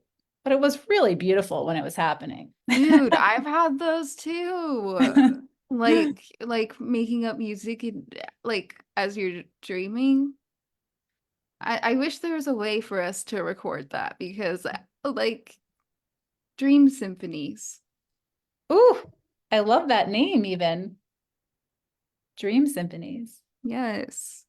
But it was really beautiful when it was happening. Dude, I've had those too. like making up music and like as you're dreaming. I wish there was a way for us to record that because like dream symphonies. Ooh, I love that name even. Dream symphonies. Yes.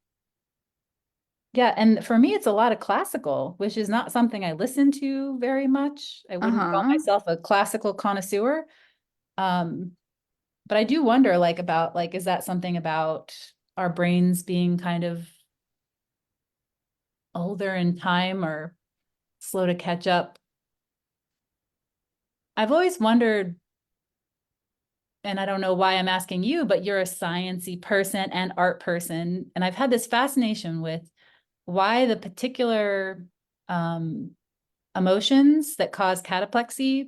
Yeah, and for me, it's a lot of classical, which is not something I listen to very much. I wouldn't call Uh-huh. myself a classical connoisseur. Um, but I do wonder, like, about like, is that something about our brains being kind of older in time or slow to catch up? I've always wondered, and I don't know why I'm asking you, but you're a sciencey person and art person, and I've had this fascination with why the particular um, emotions that cause cataplexy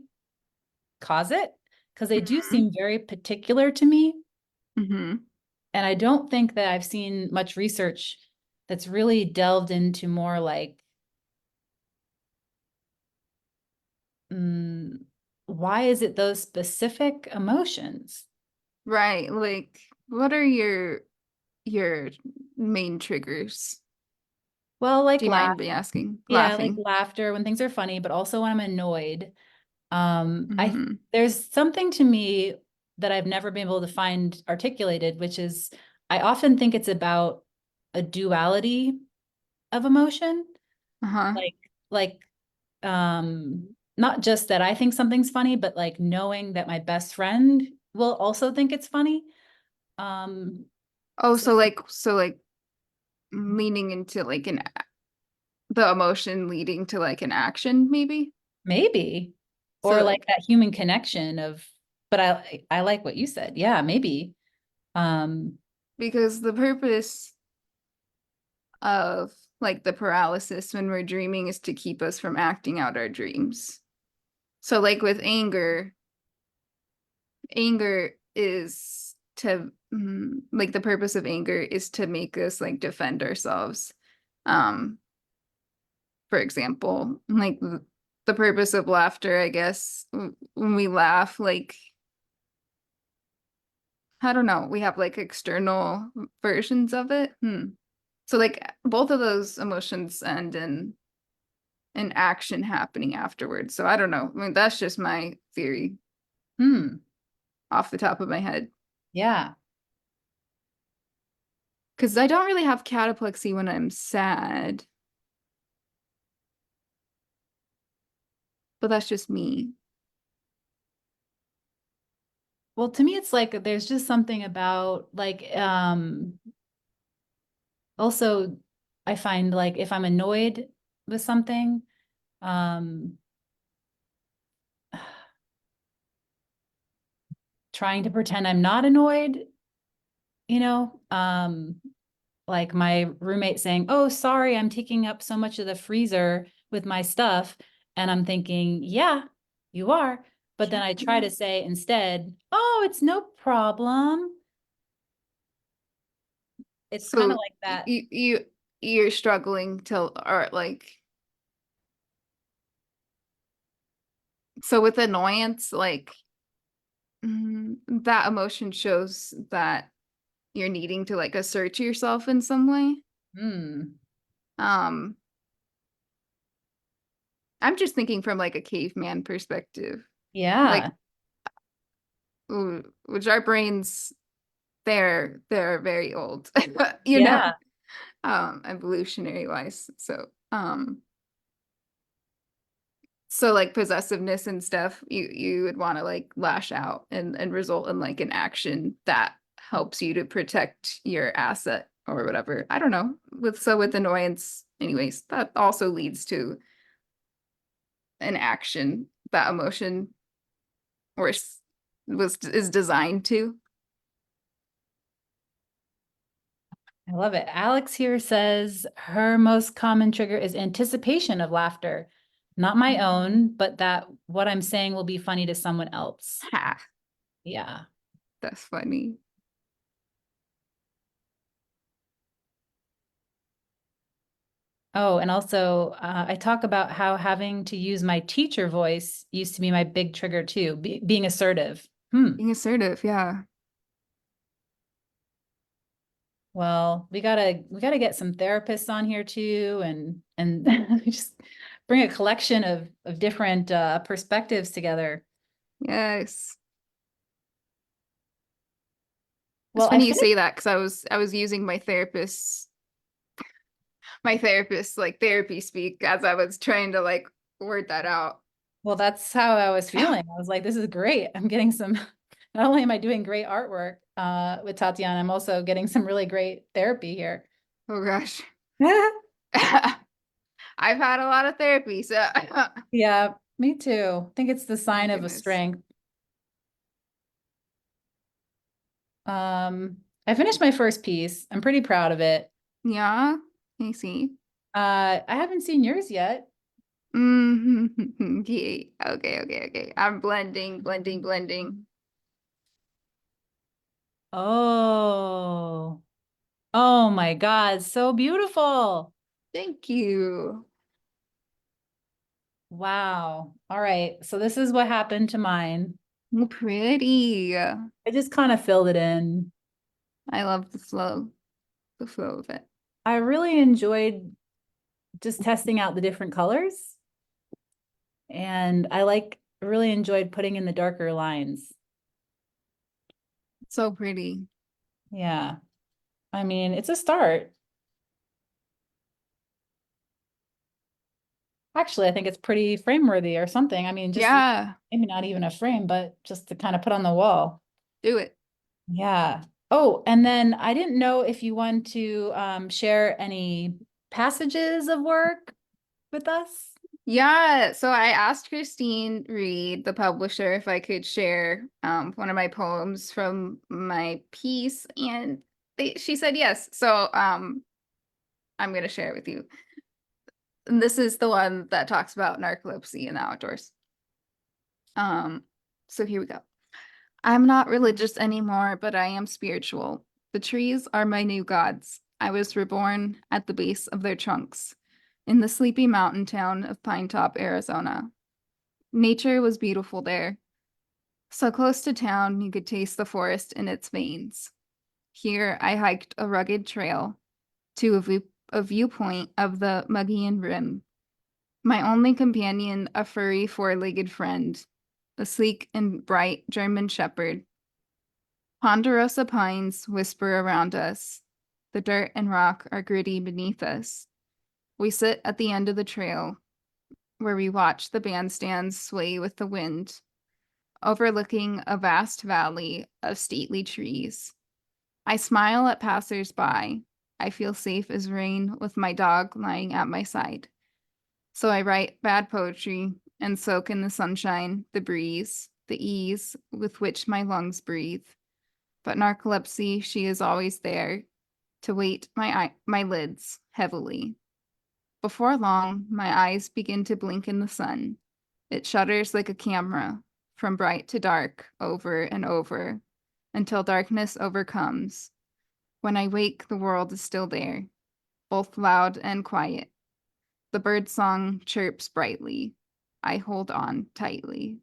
cause it, because they do Mhm. seem very particular to me. Mhm. And I don't think that I've seen much research that's really delved into more like, mm, why is it those specific emotions? Right. Like what are your main triggers? Well, Do like you laugh, mind me asking? yeah, like Laughing. laughter when things are funny, but also when I'm annoyed. I Hmm. there's something to me that I've never been able to find articulated, which is I often think it's about a duality of emotion, Uh-huh. like like not just that I think something's funny, but like knowing that my best friend will also think it's funny. Um, Oh, so so like leaning into like the emotion leading to like an action maybe. maybe, So or like like that human connection of, but I like what you said. Yeah, maybe. Um, because the purpose of like the paralysis when we're dreaming is to keep us from acting out our dreams. So like with anger is to like the purpose of anger is to make us like defend ourselves. Um, for example, like the purpose of laughter, I guess, when we laugh, like I don't know, we have like external versions of it. So like both of those emotions end in an action happening afterwards. So I don't know. I mean, that's just my theory hmm, off the top of my head. yeah. Because I don't really have cataplexy when I'm sad, but that's just me. Well, to me, it's like there's just something about like also I find like if I'm annoyed with something, um trying to pretend I'm not annoyed, you know, like my roommate saying, "Oh, sorry, I'm taking up so much of the freezer with my stuff." And I'm thinking, "Yeah, you are." But then Yeah. I try to say instead, "Oh, it's no problem." It's kind of So like that. you're struggling to or like so with annoyance, like that emotion shows that you're needing to like assert yourself in some way. Hmm. Um, I'm just thinking from like a caveman perspective. Like Yeah. which our brains they're very old, you know, Yeah. evolutionary wise. So like possessiveness and stuff, you would want to like lash out and result in like an action that helps you to protect your asset or whatever. I don't know. With annoyance, anyways, that also leads to an action that emotion or is designed to. I love it. Alex here says her most common trigger is anticipation of laughter. Not my own, but that what I'm saying will be funny to someone else. Ha, Yeah. that's funny. Oh, and also, I talk about how having to use my teacher voice used to be my big trigger too, being assertive. Hmm. Being assertive, yeah. Well, we gotta get some therapists on here too, and just bring a collection of different perspectives together. Yes. It's Well, I funny you finished. say that because I was using my therapist like therapy speak as I was trying to like word that out. Well, that's how I was feeling. I was like, this is great. I'm getting some. Not only am I doing great artwork with Tatiana, I'm also getting some really great therapy here. Oh gosh. I've had a lot of therapy, so Yeah, me too. I think it's the oh my sign of a goodness. strength. I finished my first piece. I'm pretty proud of it. Yeah, I see. I haven't seen yours yet. Okay, okay. I'm blending. Oh, oh my God, so beautiful. Thank you. Wow. All right. So this is what happened to mine. Oh, pretty. I just kind of filled it in. I love the flow of it. I really enjoyed just testing out the different colors. And really enjoyed putting in the darker lines. So pretty. Yeah. I mean, it's a start. Actually, I think it's pretty frame worthy or something. I mean, just Yeah, maybe not even a frame, but just to kind of put on the wall. do it. Yeah. Oh, and then I didn't know if you want to share any passages of work with us. Yeah, so I asked Christine Reed, the publisher, if I could share one of my poems from my piece, and she said yes. So I'm gonna share it with you. And this is the one that talks about narcolepsy in the outdoors. Um, so here we go. I'm not religious anymore, but I am spiritual. The trees are my new gods. I was reborn at the base of their trunks in the sleepy mountain town of Pine Top, Arizona. Nature was beautiful there. So close to town, you could taste the forest in its veins. Here, I hiked a rugged trail to a viewpoint of the Magellan Rim. My only companion, a furry four-legged friend, a sleek and bright German shepherd. Ponderosa pines whisper around us. The dirt and rock are gritty beneath us. We sit at the end of the trail, where we watch the bandstands sway with the wind, overlooking a vast valley of stately trees. I smile at passers-by. I feel safe as rain with my dog lying at my side. So I write bad poetry and soak in the sunshine, the breeze, the ease with which my lungs breathe. But narcolepsy, she is always there to weight my lids heavily. Before long, my eyes begin to blink in the sun. It shudders like a camera, from bright to dark, over and over, until darkness overcomes. When I wake, the world is still there, both loud and quiet. The bird song chirps brightly. I hold on tightly.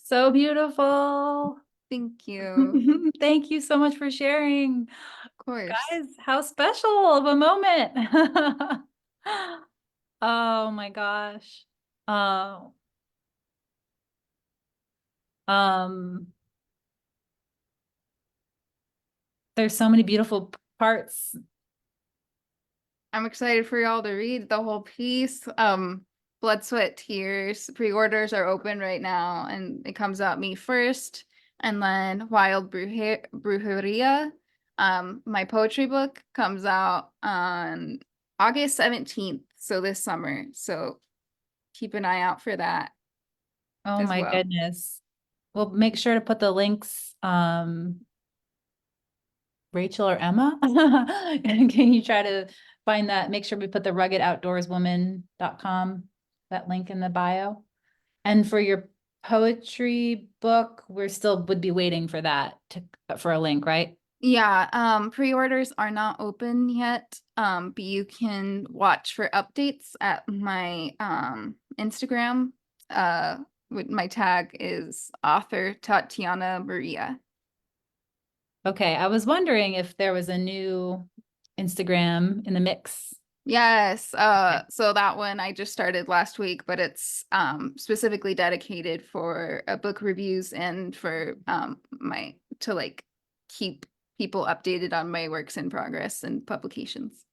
So beautiful. Thank you. Thank you so much for sharing. Of course. Guys, how special of a moment. Oh my gosh. Oh, um, there's so many beautiful parts. I'm excited for y'all to read the whole piece. Blood, Sweat, Tears. Pre-orders are open right now, and it comes out May 1st. And then Brujeria, my poetry book comes out on August 17th, so this summer. So keep an eye out for that Oh as my well. goodness. We'll make sure to put the links, Rachel or Emma. Can you try to find that? Make sure we put the rugged-outdoorswoman.com, that link in the bio. And for your poetry book, we're still would be waiting for that for a link, right? Yeah, pre-orders are not open yet, but you can watch for updates at my Instagram. With my tag is author Tatiana Maria. Okay, I was wondering if there was a new Instagram in the mix. Yes, Okay. so that one I just started last week, but it's specifically dedicated for book reviews and for my to like keep people updated on my works in progress and publications.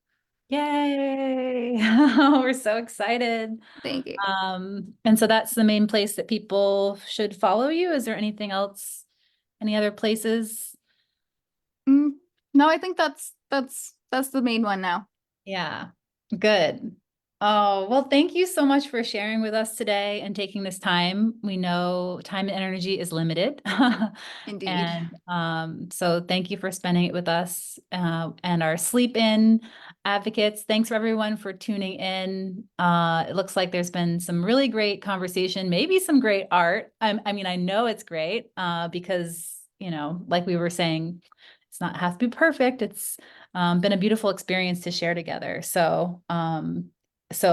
Yay! We're so excited. Thank you. And so that's the main place that people should follow you. Is there anything else, any other places? Mm, no, I think that's the main one now. Yeah, good. Oh, well, thank you so much for sharing with us today and taking this time. We know time and energy is limited. Indeed. And so thank you for spending it with us and our sleep in advocates. Thanks for everyone for tuning in. It looks like there's been some really great conversation, maybe some great art. I mean, I know it's great because, you know, like we were saying, it's not has to be perfect. It's been a beautiful experience to share together. So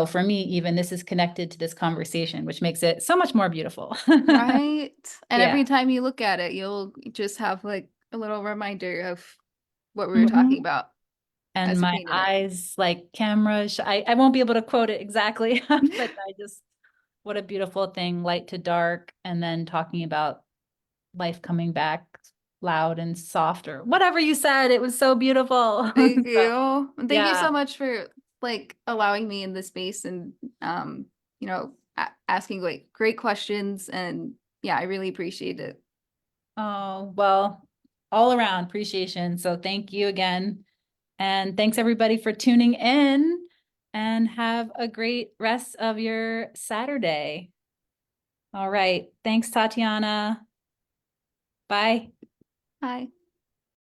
for me, even this is connected to this conversation, which makes it so much more beautiful. Right? And Yeah. every time you look at it, you'll just have like a little reminder of what we were talking Mhm. about And as you my painted it. eyes like cameras, I won't be able to quote it exactly, but I just, what a beautiful thing, light to dark, and then talking about life coming back loud and soft or whatever you said. It was so beautiful. Thank So, you. And thank you yeah. so much for like allowing me in this space and asking like great questions and yeah, I really appreciate it. Oh, well, all around appreciation. So thank you again. And thanks everybody for tuning in and have a great rest of your Saturday. All right. Thanks, Tatiana. Bye. Hi.